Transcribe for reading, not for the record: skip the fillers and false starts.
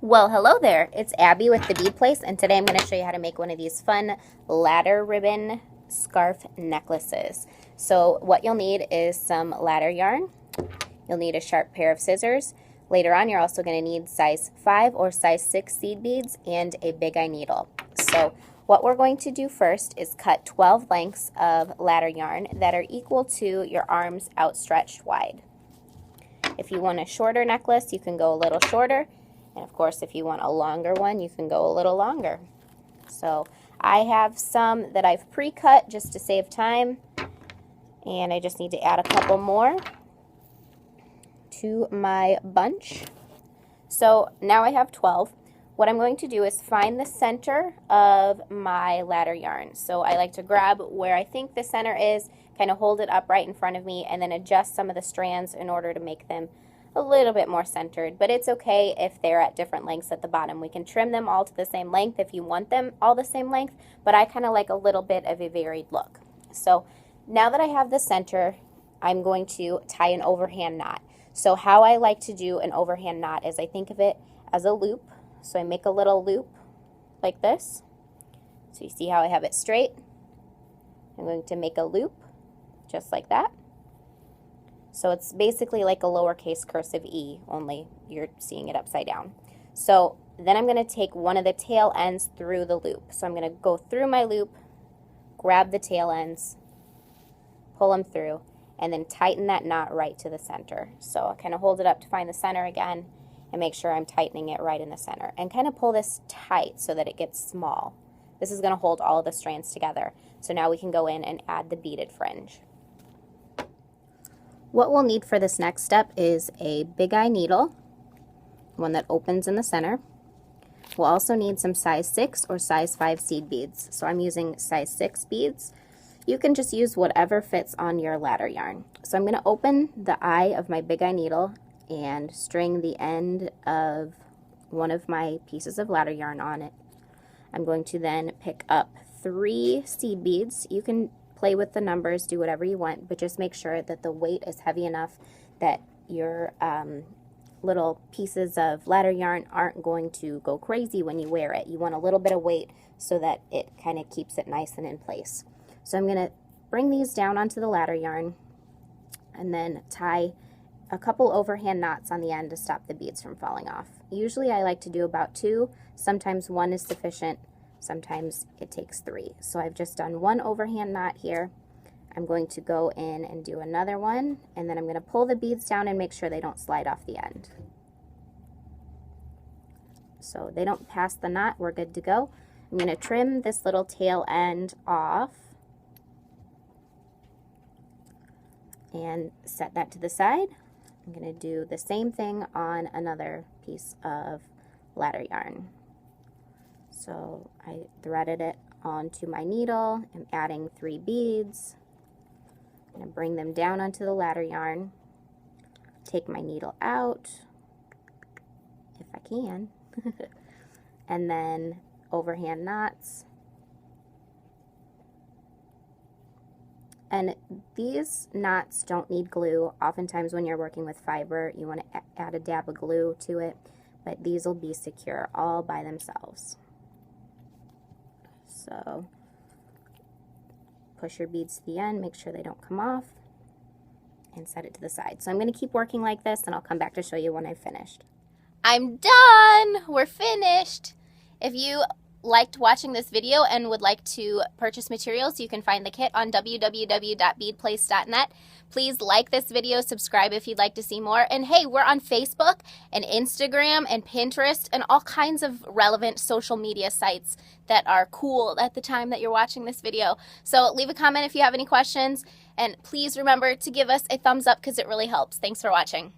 Well, hello there. It's Abby with the Bead Place, and today I'm going to show you how to make one of these fun ladder ribbon scarf necklaces. So what you'll need is some ladder yarn. You'll need a sharp pair of scissors. Later on, you're also going to need size 5 or size 6 seed beads and a big eye needle. So what we're going to do first is cut 12 lengths of ladder yarn that are equal to your arms outstretched wide. If you want a shorter necklace, you can go a little shorter. And of course, if you want a longer one, you can go a little longer. So I have some that I've pre-cut just to save time. And I just need to add a couple more to my bunch. So now I have 12. What I'm going to do is find the center of my ladder yarn. So I like to grab where I think the center is, kind of hold it up right in front of me, and then adjust some of the strands in order to make them a little bit more centered. But it's okay if they're at different lengths at the bottom. We can trim them all to the same length if you want them all the same length, but I kind of like a little bit of a varied look. So now that I have the center, I'm going to tie an overhand knot. So how I like to do an overhand knot is I think of it as a loop. So I make a little loop like this. So you see how I have it straight? I'm going to make a loop just like that. So it's basically like a lowercase cursive E, only you're seeing it upside down. So then I'm going to take one of the tail ends through the loop. So I'm going to go through my loop, grab the tail ends, pull them through, and then tighten that knot right to the center. So I kind of hold it up to find the center again and make sure I'm tightening it right in the center. And kind of pull this tight so that it gets small. This is going to hold all of the strands together. So now we can go in and add the beaded fringe. What we'll need for this next step is a big eye needle, one that opens in the center. We'll also need some size 6 or size 5 seed beads. So I'm using size 6 beads. You can just use whatever fits on your ladder yarn. So I'm going to open the eye of my big eye needle and string the end of one of my pieces of ladder yarn on it. I'm going to then pick up 3 seed beads. You can play with the numbers, do whatever you want, but just make sure that the weight is heavy enough that your little pieces of ladder yarn aren't going to go crazy when you wear it. You want a little bit of weight so that it kind of keeps it nice and in place. So I'm going to bring these down onto the ladder yarn and then tie a couple overhand knots on the end to stop the beads from falling off. Usually I like to do about 2, sometimes 1 is sufficient. Sometimes it takes 3. So I've just done 1 overhand knot here. I'm going to go in and do another one, and then I'm going to pull the beads down and make sure they don't slide off the end. So they don't pass the knot, we're good to go. I'm going to trim this little tail end off and set that to the side. I'm going to do the same thing on another piece of ladder yarn. So I threaded it onto my needle. I'm adding 3 beads. I'm going to bring them down onto the ladder yarn. Take my needle out, if I can, and then overhand knots. And these knots don't need glue. Oftentimes when you're working with fiber, you want to add a dab of glue to it, but these will be secure all by themselves. So push your beads to the end, make sure they don't come off, and set it to the side. So I'm going to keep working like this, and I'll come back to show you when I've finished. I'm done! We're finished! If you liked watching this video and would like to purchase materials, you can find the kit on www.beadplace.net. Please like this video, subscribe if you'd like to see more, and hey, we're on Facebook and Instagram and Pinterest and all kinds of relevant social media sites that are cool at the time that you're watching this video. So leave a comment if you have any questions, and please remember to give us a thumbs up because it really helps. Thanks for watching.